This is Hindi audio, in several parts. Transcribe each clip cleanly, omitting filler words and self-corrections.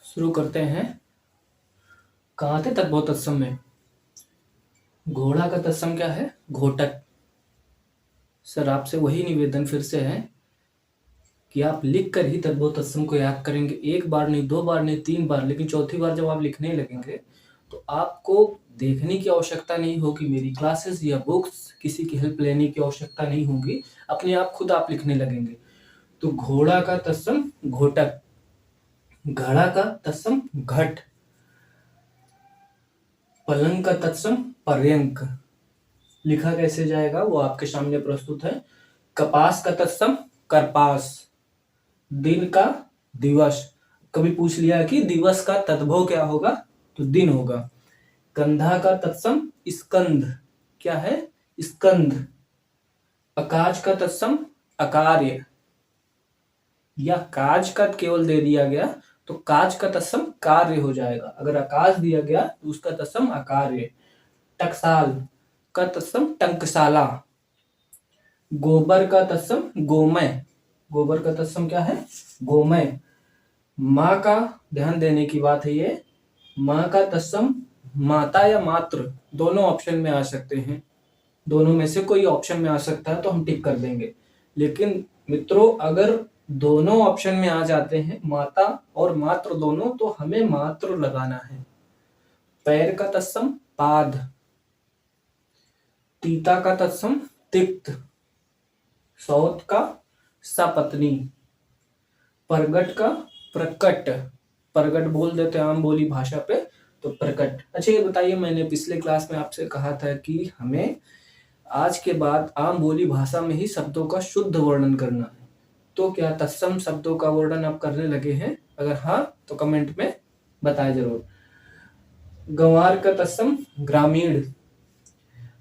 शुरू करते हैं। कहाँ थे तद्भव तत्सम में? घोड़ा का तत्सम क्या है? घोटक। सर आपसे वही निवेदन फिर से है कि आप लिख कर ही तद्भव तत्सम को याद करेंगे। एक बार नहीं, दो बार नहीं, तीन बार, लेकिन चौथी बार जब आप लिखने लगेंगे तो आपको देखने की आवश्यकता नहीं होगी, मेरी क्लासेस या बुक्स किसी की हेल्प लेने की आवश्यकता नहीं होगी, अपने आप खुद आप लिखने लगेंगे। तो घोड़ा का तत्सम घोटक, घड़ा का तत्सम घट, पलंग का तत्सम पर्यंक। लिखा कैसे जाएगा वो आपके सामने प्रस्तुत है। कपास का तत्सम करपास, दिन का दिवस। कभी पूछ लिया कि दिवस का तद्भव क्या होगा, तो दिन होगा। कंधा का तत्सम स्कंध, क्या है? स्कंध। अकाज का तत्सम अकार्य, या काज का केवल दे दिया गया तो काज का तत्सम कार्य हो जाएगा। अगर आकाश दिया गया तो उसका तत्सम अकार्य। टकसाल का तत्सम टंकशाला। गोबर का तत्सम गोमय, गोबर का तत्सम क्या है? गोमय। माँ का ध्यान देने की बात है ये, माँ का तत्सम माता या मातृ, दोनों ऑप्शन में आ सकते हैं। दोनों में से कोई ऑप्शन में आ सकता है तो हम टिक कर देंगे। लेकिन मित्रों अगर दोनों ऑप्शन में आ जाते हैं, माता और मातृ दोनों, तो हमें मातृ लगाना है। पैर का तत्सम पाद। तीता का तत्सम तिक्त। सौत का सपत्नी। प्रगट का प्रकट, प्रगट बोल देते हैं आम बोली भाषा पे, तो प्रकट। अच्छा ये बताइए, मैंने पिछले क्लास में आपसे कहा था कि हमें आज के बाद आम बोली भाषा में ही शब्दों का शुद्ध वर्णन करना है। तो क्या तत्सम शब्दों का वर्णन आप करने लगे हैं? अगर हाँ तो कमेंट में बताएं जरूर। गंवार का तत्सम ग्रामीण।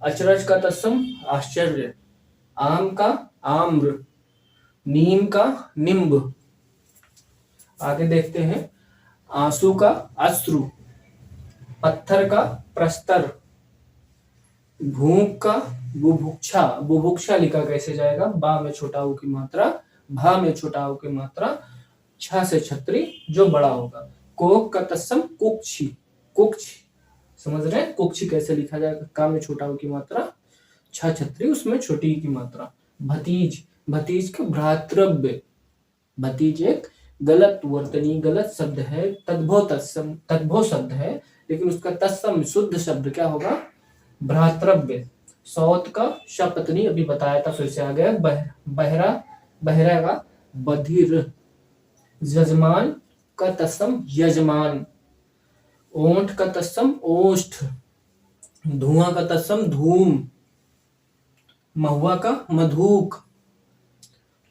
अचरज का तत्सम आश्चर्य। आम का आम्र। नीम का निम्ब। आगे देखते हैं। आंसू का अश्रु। पत्थर का प्रस्तर। भूख का बुभुक्षा, बुभुक्षा लिखा कैसे जाएगा? बा में छोटा ऊ की मात्रा, भा में छोटा ऊ की मात्रा, छ से छतरी जो बड़ा होगा। कोक का तत्सम कुक्षी, कुक्ष, समझ रहे हैं? कुक्षी कैसे लिखा जाएगा? का में छोटा ऊ की मात्रा, छ छतरी उसमें छोटी की मात्रा। भतीज, भतीज का भ्रातृव्य। भतीज एक गलत वर्तनी, गलत शब्द है, तद्भव तत्सम, तद्भव शब्द है, लेकिन उसका तत्सम शुद्ध शब्द क्या होगा? भ्रातृव्य। सौत का शपत्नी, अभी बताया था, फिर से आ गया। बहरा, बहरा का बधिर। यजमान का तत्सम यजमान। ओंठ का तत्सम ओष्ठ। धुआं का तत्सम धूम। महुआ का मधुक।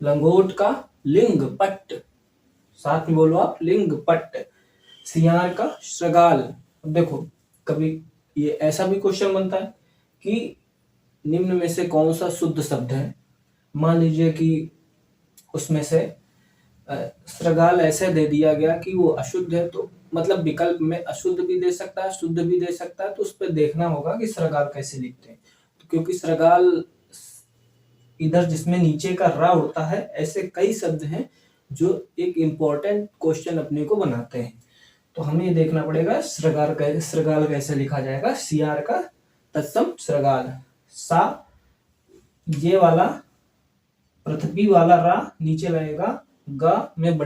लंगोट का लिंग पट्ट, साथ में बोलो आप, लिंग पट्ट। सियार का श्रगाल। अब देखो, कभी ये ऐसा भी क्वेश्चन बनता है कि निम्न में से कौन सा शुद्ध शब्द है। मान लीजिए कि उसमें से श्रगाल ऐसे दे दिया गया कि वो अशुद्ध है, तो मतलब विकल्प में अशुद्ध भी दे सकता है, शुद्ध भी दे सकता है, तो उस पर देखना होगा कि श्रगाल कैसे लिखते हैं। तो क्योंकि श्रगाल इधर जिसमें नीचे का रा उड़ता है, ऐसे कई शब्द हैं जो एक इम्पोर्टेंट क्वेश्चन अपने को बनाते हैं। तो हमें ये देखना पड़ेगा श्रगाल कैसे लिखा जाएगा। सियार का तत्सम श्रगाल। सा, ये वाला पृथ्वी वाला रा नीचे रहेगा, ग में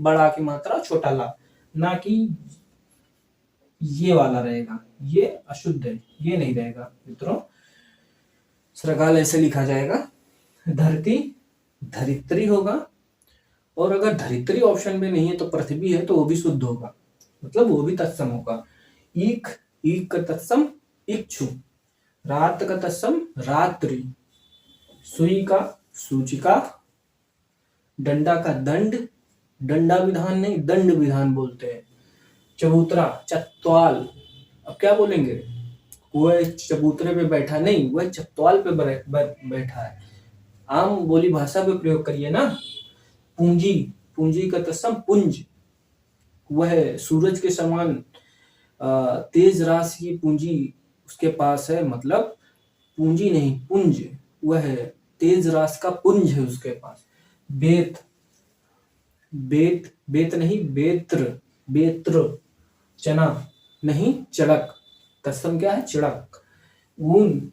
बड़ा की मात्रा छोटा ला, ना कि ये वाला रहेगा, ये अशुद्ध है, ये नहीं रहेगा मित्रों। श्रगाल ऐसे लिखा जाएगा। धरती धरित्री होगा, और अगर धरित्री ऑप्शन में नहीं है तो पृथ्वी है, तो वो भी शुद्ध होगा, मतलब वो भी तत्सम होगा। ईख, ईख का तत्सम इक्षु। रात का तत्सम रात्रि। सुई का सूचिका। डंडा का दंड, डंडा विधान नहीं, दंड विधान बोलते हैं। चबूतरा चत्वाल। अब क्या बोलेंगे? वह चबूतरे पे बैठा नहीं, वह चत्वाल पे बैठा है। आम बोली भाषा पे प्रयोग करिए ना। पूंजी, पूंजी का तत्सम पुंज। वह सूरज के समान तेज राशि की पूंजी उसके पास है, मतलब पूंजी नहीं पुंज, वह तेज राशि का पुंज है उसके पास। बेत, बेत, बेत नहीं बेत्र, बेत्र चना नहीं चड़क, तत्सम क्या है चिड़क। ऊन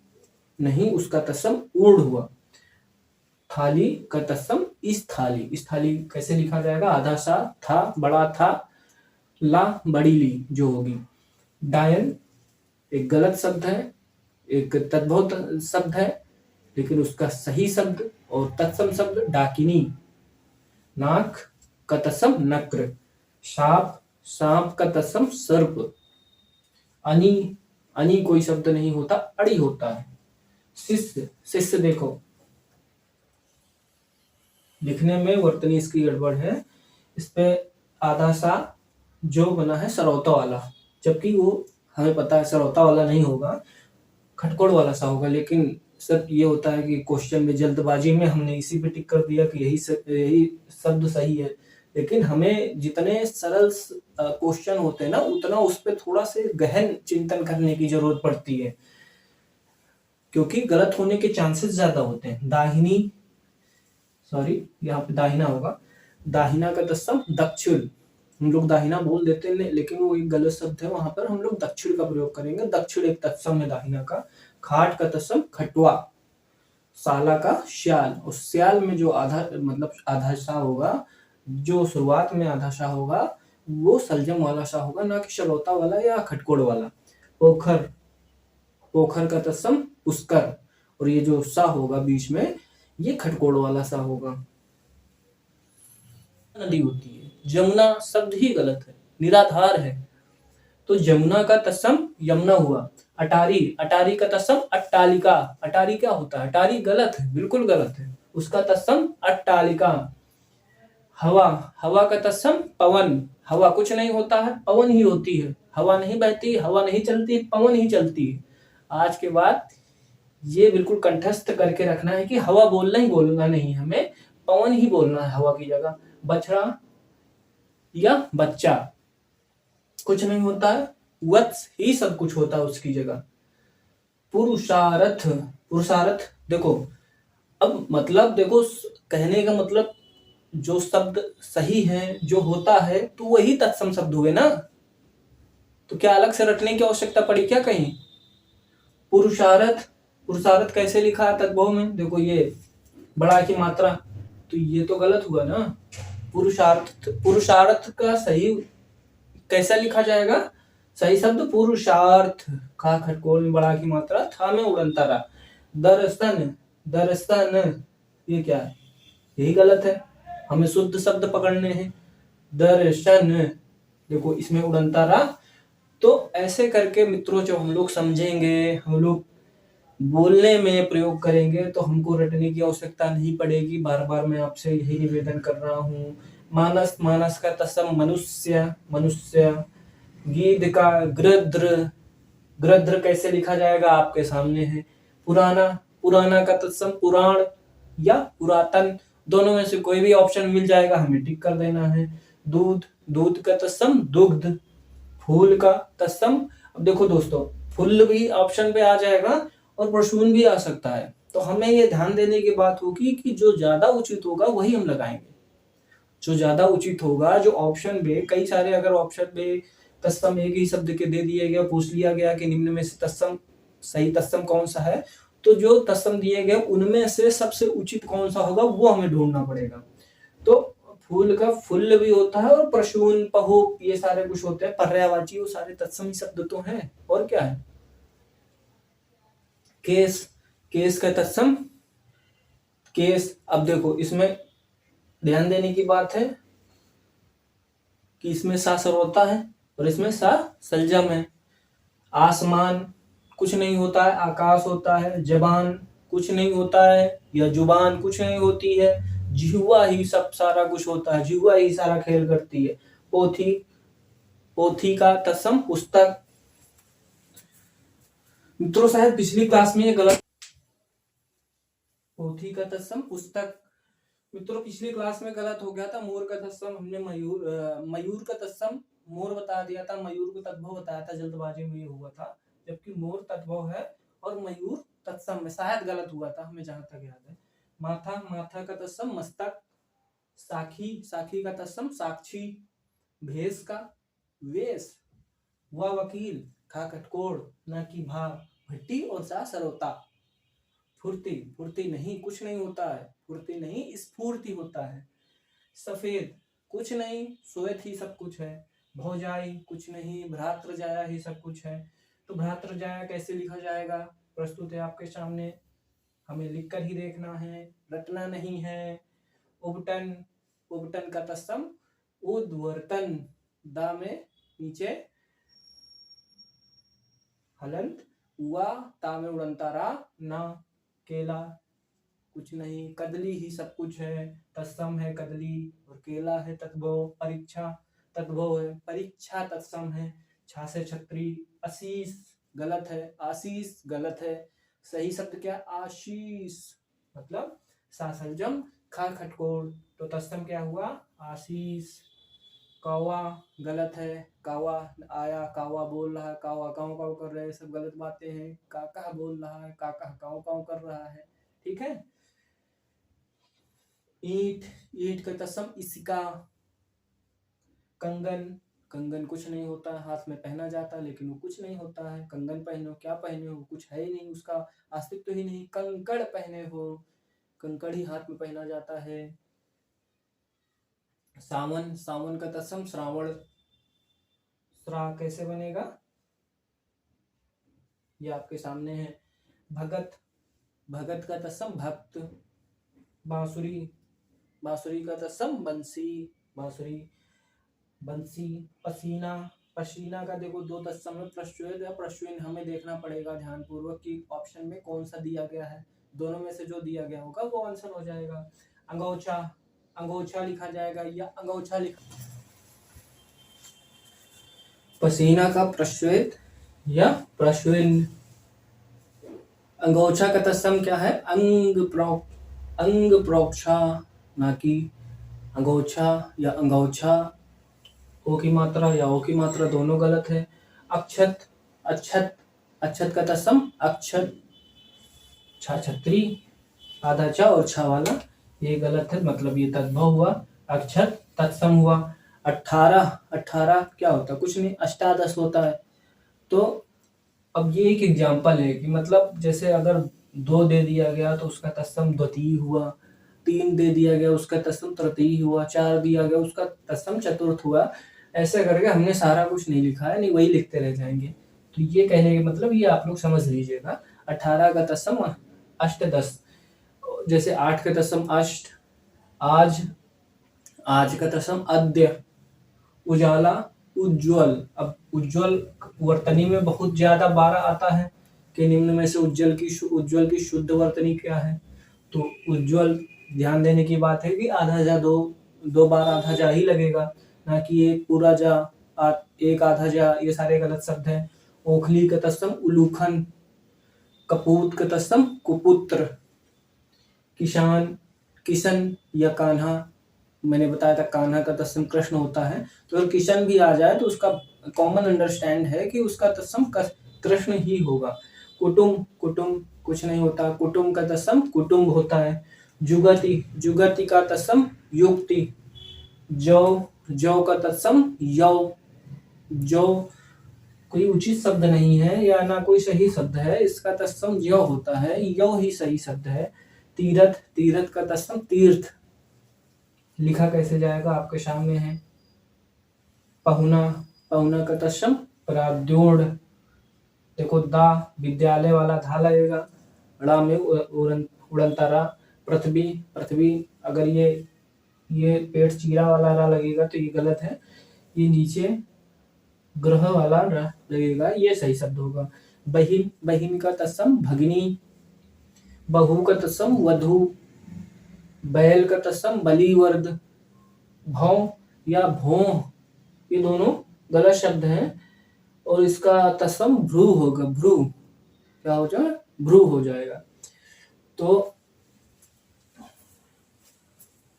नहीं उसका तत्सम ऊढ़ हुआ। थाली का तत्सम इस थाली, इस थाली कैसे लिखा जाएगा, आधा सा था बड़ा था, ला बड़ी ली जो होगी। डायन एक गलत शब्द है, एक तद्भव शब्द है, लेकिन उसका सही शब्द और तत्सम शब्द डाकिनी। नाक का तत्सम नक्र। सांप, सांप का तत्सम सर्प। अनि, अनि कोई शब्द नहीं होता, अड़ी होता है। शिष्य, शिष्य देखो लिखने में वर्तनी इसकी गड़बड़ है, इस पे आधा सा जो बना है सरौता वाला, जबकि वो हमें पता है सरौता वाला नहीं होगा, खटकोड़ वाला सा होगा। लेकिन सर ये होता है कि क्वेश्चन में जल्दबाजी में हमने इसी पे टिक कर दिया कि यही शब्द सही है, लेकिन हमें जितने सरल क्वेश्चन होते हैं ना उतना उस पर थोड़ा से गहन चिंतन करने की जरूरत पड़ती है, क्योंकि गलत होने के चांसेस ज्यादा होते हैं। दाहिनी, सॉरी यहाँ पे दाहिना होगा। दाहिना का तत्सम दक्षिण, हम लोग दाहिना बोल देते हैं लेकिन वो एक गलत शब्द है, वहां पर हम लोग दक्षिण का प्रयोग करेंगे। दक्षिण एक तत्सम है दाहिना का। खाट का तत्सम खटवा। साला का श्याल, और श्याल में जो आधा मतलब आधा सा होगा, जो शुरुआत में आधा सा होगा वो सलजम वाला सा होगा, ना कि शलौता वाला या खटकोड़ वाला। पोखर, पोखर का तत्सम पुष्कर, और ये जो सा होगा बीच में ये खटकोड़ वाला सा होगा। नदी होती है, जमुना शब्द ही गलत है, निराधार है, तो जमुना का तत्सम यमुना हुआ। अटारी, अटारी का तत्सम अट्टालिका। अटारी क्या होता है, अटारी गलत है, बिल्कुल गलत है, उसका तत्सम अट्टालिका। हवा, हवा का तत्सम पवन। हवा कुछ नहीं होता है, पवन ही होती है। हवा नहीं बहती, हवा नहीं चलती, पवन ही चलती है। आज के बाद ये बिल्कुल कंठस्थ करके रखना है कि हवा बोलना ही बोलना नहीं, हमें पवन ही बोलना है हवा की जगह। बछड़ा या बच्चा कुछ नहीं होता है, वत्स ही सब कुछ होता है उसकी जगह। पुरुषार्थ, पुरुषार्थ देखो, अब मतलब देखो कहने का मतलब जो शब्द सही है जो होता है तो वही तत्सम शब्द हुए ना, तो क्या अलग से रटने की आवश्यकता पड़ी क्या कहीं। पुरुषार्थ, पुरुषार्थ कैसे लिखा है तद्भव में, देखो ये बड़ा की मात्रा, तो ये तो गलत हुआ ना। पुरुषार्थ, पुरुषार्थ का सही कैसा लिखा जाएगा, सही शब्द पुरुषार्थ। खा खटकोल में बड़ा की मात्रा, था में उड़नतारा। दर्शन, दर्शन ये क्या है, यही गलत है, हमें शुद्ध शब्द पकड़ने हैं। दर्शन, देखो इसमें उड़नतारा। तो ऐसे करके मित्रों जो हम लोग समझेंगे, हम लोग बोलने में प्रयोग करेंगे, तो हमको रटने की आवश्यकता नहीं पड़ेगी। बार बार मैं आपसे यही निवेदन कर रहा हूँ। मानस, मानस का तत्सम मनुष्य, मनुष्य। गीध का गृध्र, गृध्र कैसे लिखा जाएगा आपके सामने है। पुराना, पुराना का तत्सम पुराण या पुरातन, दोनों में से कोई भी ऑप्शन मिल जाएगा, हमें टिक कर देना है। दूध, दूध का तत्सम दुग्ध। फूल का तत्सम, अब देखो दोस्तों फुल भी ऑप्शन पे आ जाएगा और प्रसून भी आ सकता है, तो हमें ये ध्यान देने की बात होगी कि जो ज्यादा उचित होगा वही हम लगाएंगे। जो ज्यादा उचित होगा, जो ऑप्शन में कई सारे अगर ऑप्शन में तत्सम एक ही शब्द के दे दिए गया, पूछ लिया गया कि निम्न में से तत्सम सही तत्सम कौन सा है, तो जो तत्सम दिए गए उनमें से सबसे उचित कौन सा होगा वो हमें ढूंढना पड़ेगा। तो फूल का फुल भी होता है, और प्रसून, पहु ये सारे कुछ होते हैं, पर्यायवाची, वो सारे तत्सम शब्द तो हैं, और क्या है। केस, केस का तत्सम केस। अब देखो इसमें ध्यान देने की बात है कि इसमें सा सरवता है और इसमें सा सलजम है। आसमान कुछ नहीं होता है, आकाश होता है। जबान कुछ नहीं होता है, या जुबान कुछ नहीं होती है। जिह्वा ही सब सारा कुछ होता है, जिह्वा ही सारा खेल करती है। पोथी, पोथी का तत्सम पुस्तक। मित्रों शायद पिछली क्लास में ये गलत, पोथी का तत्सम पुस्तक। मित्रों पिछली क्लास में गलत हो गया था, मोर का तत्सम हमने मयूर, मयूर का तत्सम मोर बता दिया था, मयूर को तद्भव बताया था, जल्दबाजी में ये हुआ था, जबकि मोर तद्भव है और मयूर तत्सम में, शायद गलत हुआ था हमें जहां तक याद है। माथा, माथा का तत्सम मस्तक। साखी, साखी का तत्सम साक्षी। भेष का वेश, व वकील, खा खटकोड़, न की भा भट्टी और सा सरोता। फुर्ती, फुर्ती नहीं कुछ नहीं होता है, फुर्ती नहीं स्फूर्ति होता है। सफेद, कुछ नहीं श्वेत ही सब कुछ है। भौजाई, कुछ नहीं भ्रातृजाया ही सब कुछ है। तो भ्रातृजाया कैसे लिखा जाएगा प्रस्तुत है आपके सामने, हमें लिखकर ही देखना है, रटना नहीं है। उबटन, उबटन का तत्सम उद्वर्तन, दा में नीचे हलंत, हुआ ता में उड़ंतारा ना, केला, कुछ नहीं, कदली ही सब कुछ है, तत्सम है कदली, और केला है तद्भव, परीक्षा तद्भव है, परीक्षा तत्सम है, छा से छत्री, आशीष गलत है, आशीष गलत है, सही शब्द क्या आशीष, मतलब सा सलजम खा खटकोड़, तो तत्सम क्या हुआ आशीष। कौवा गलत है, कावा आया, कावा बोल रहा है, कावा काव काव कर रहे हैं, सब गलत बातें हैं। काका बोल रहा है, काका काव काव कर रहा है, ठीक है। ईंट, ईंट का तत्सम इसिका। कंगन, कंगन कुछ नहीं होता है, हाथ में पहना जाता है लेकिन वो कुछ नहीं होता है। कंगन पहनो, क्या पहने हो, कुछ है ही नहीं, उसका अस्तित्व ही नहीं। कंकड़ पहने हो, कंकड़ ही हाथ में पहना जाता है। सावन, सावन का तत्सम श्रावण, श्रा कैसे बनेगा ये आपके सामने है। भगत, भगत का तत्सम भक्त। बांसुरी, बांसुरी का तत्सम बंसी, बांसुरी बंसी। पसीना, पसीना का देखो दो तत्सम में प्रश्वेद या प्रश्विन, हमें देखना पड़ेगा ध्यान पूर्वक कि ऑप्शन में कौन सा दिया गया है, दोनों में से जो दिया गया होगा वो आंसर हो जाएगा। अंगोछा, अंगोछा लिखा जाएगा या अंगोछा लिखा, पसीना का प्रश्वेद या प्रश्विन। अंगोछा का तत्सम क्या है अंग प्रोक, अंग प्रोक्षा, ना कि अंगोछा या अंगोछा। ओ की मात्रा या ओ की मात्रा दोनों गलत है। अक्षत, अक्षत, अक्षत का तत्सम अक्षत, छा छत्री, आधा चा और छा वाला ये गलत है, मतलब ये तद्भव हुआ, अक्षत तत्सम हुआ। 18, 18 क्या होता है कुछ नहीं, अष्टादश होता है। तो अब ये एक एग्जाम्पल है कि मतलब जैसे अगर 2 दे दिया गया तो उसका तत्सम द्वितीय हुआ, 3 दे दिया गया उसका तत्सम तृतीय हुआ, 4 दिया गया उसका तत्सम चतुर्थ हुआ। ऐसे करके हमने सारा कुछ नहीं लिखा है, नहीं वही लिखते रह जाएंगे। तो ये कहने के मतलब ये आप लोग समझ लीजिएगा। 18 का तत्सम अष्टदश, जैसे 8 का तत्सम अष्ट, आज, आज का तत्सम अद्य, उजाला उज्ज्वल। अब उज्ज्वल वर्तनी में बहुत ज्यादा 12 आता है कि निम्न में से उज्ज्वल की शुद्ध वर्तनी क्या है, तो उज्ज्वल ध्यान देने की बात है कि आधा जा, दो बार आधा जा ही लगेगा, ना कि एक पूरा जा, एक आधा जा, ये सारे गलत शब्द हैं। ओखली का तत्सम उलूखन, कपूत का तत्सम कुपुत्र। किसान, किशन या कान्हा, मैंने बताया था कान्हा का तत्सम कृष्ण होता है, तो अगर किशन भी आ जाए तो उसका कॉमन अंडरस्टैंड है कि उसका तत्सम कृष्ण ही होगा। कुटुंब, कुटुंब कुछ नहीं होता, कुटुंब का तत्सम कुटुंब होता है। जुगति, जुगति का तत्सम युक्ति। जौ, जौ का तत्सम यौ, जौ कोई उचित शब्द नहीं है या ना कोई सही शब्द है, इसका तत्सम यौ होता है, यौ ही सही शब्द है। तीरथ, तीरथ का तत्सम तीर्थ, लिखा कैसे जाएगा आपके सामने है। पहुना, पहुना का तत्सम प्राद्योड़, देखो दा विद्यालय वाला धा लगेगा, ड़ा में उड़ंतरा। पृथ्वी, पृथ्वी अगर ये पेट चीरा वाला रा लगेगा तो ये गलत है, ये नीचे ग्रह वाला रा लगेगा, ये सही शब्द होगा। बहिन, बहिन का तत्सम भगिनी। बहू का तत्सम वधू। बैल का तत्सम बलिवर्द। भौं या भों, ये दोनों गलत शब्द हैं और इसका तत्सम भ्रू होगा, भ्रू क्या हो जाए भ्रू हो जाएगा। तो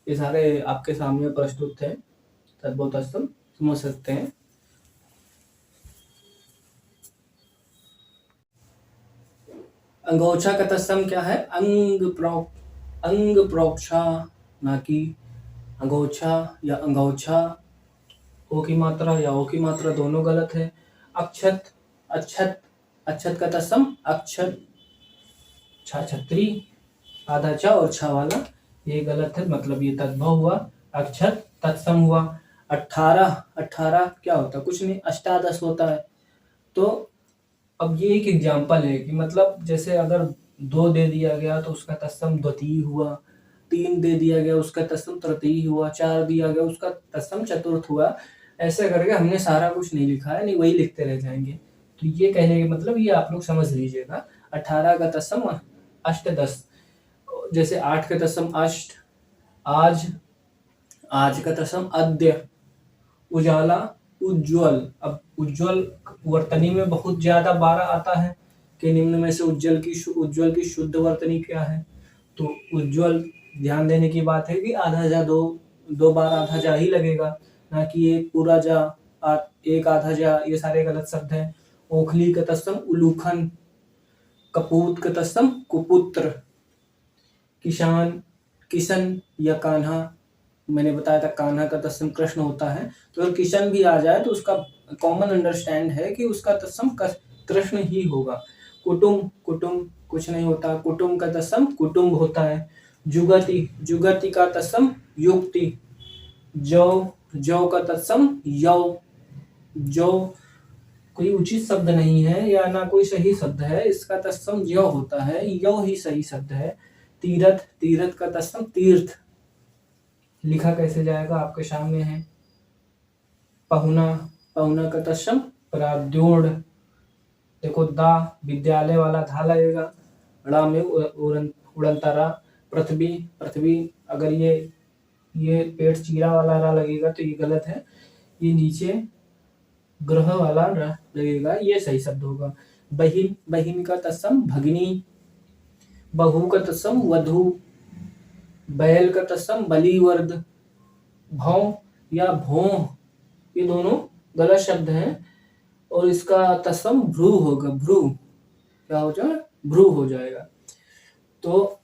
ये सारे आपके सामने प्रस्तुत है, तद्भव तत्सम समझ सकते हैं। अंगोछा का तत्सम क्या है अंग प्रोक्षा, ना कि अंगोछा या अंगोछा। ओ की मात्रा या ओ की मात्रा दोनों गलत है। अक्षत, अच्छत, अच्छत का तत्सम अक्षत, छा छतरी, आधा चा और छा वाला ये गलत है, मतलब ये तद्भव हुआ। अक्षत तत्सम हुआ। 18, 18 क्या होता है? कुछ नहीं, अष्टादश होता है। तो अब ये एक एग्जाम्पल है कि मतलब जैसे अगर 2 दे दिया गया तो उसका तत्सम द्वितीय हुआ, 3 दे दिया गया उसका तत्सम तृतीय हुआ, 4 दिया गया उसका तत्सम चतुर्थ हुआ। ऐसे करके हमने सारा कुछ नहीं लिखा है, नहीं वही लिखते रह जाएंगे। तो ये कहने का मतलब ये आप लोग समझ लीजिएगा। 18 का तत्सम अष्टदश, जैसे 8 का तत्सम अष्ट, आज, आज का तत्सम अद्य, उजाला, उज्ज्वल। अब उज्ज्वल वर्तनी में बहुत ज्यादा 12 आता है कि निम्न में से उज्ज्वल की शुद्ध वर्तनी क्या है? तो उज्ज्वल, ध्यान देने की बात है कि आधा जा, दो बार आधा जा ही लगेगा, ना कि एक पूरा जा, एक आधा जा, ये सारे गलत शब्द हैं। ओखली का तत्सम उलूखन, कपूत का तत्सम कुपुत्र, किसान, किशन या कान्हा, मैंने बताया था कान्हा का तत्सम कृष्ण होता है। तो अगर किशन भी आ जाए तो उसका कॉमन अंडरस्टैंड है कि उसका तत्सम कृष्ण ही होगा। कुटुंब, कुटुंब कुछ नहीं होता, कुटुंब का तत्सम कुटुंब होता है। जुगति, जुगति का तत्सम युक्ति। जौ, जौ का तत्सम यौ, जौ कोई उचित शब्द नहीं है या ना कोई सही शब्द है, इसका तत्सम यौ होता है, यौ ही सही शब्द है। तीरथ, तीरथ का तत्सम तीर्थ, लिखा कैसे जाएगा आपके सामने है। पहुना, पहुना का तत्सम प्राद्योड़, देखो दा, विद्यालय वाला धा लगेगा, ड़ा में उड़नतरा। पृथ्वी, पृथ्वी अगर ये पेट चीरा वाला रा लगेगा तो ये गलत है, ये नीचे ग्रह वाला रा लगेगा, ये सही शब्द होगा। बहिन, बहिन का तत्सम भगिनी, बहू का तत्सम वधू, बैल का तत्सम बलिवर्द। भौं या भों, ये दोनों गलत शब्द हैं और इसका तत्सम भ्रू होगा, भ्रू क्या हो जाएगा? भ्रू हो जाएगा। तो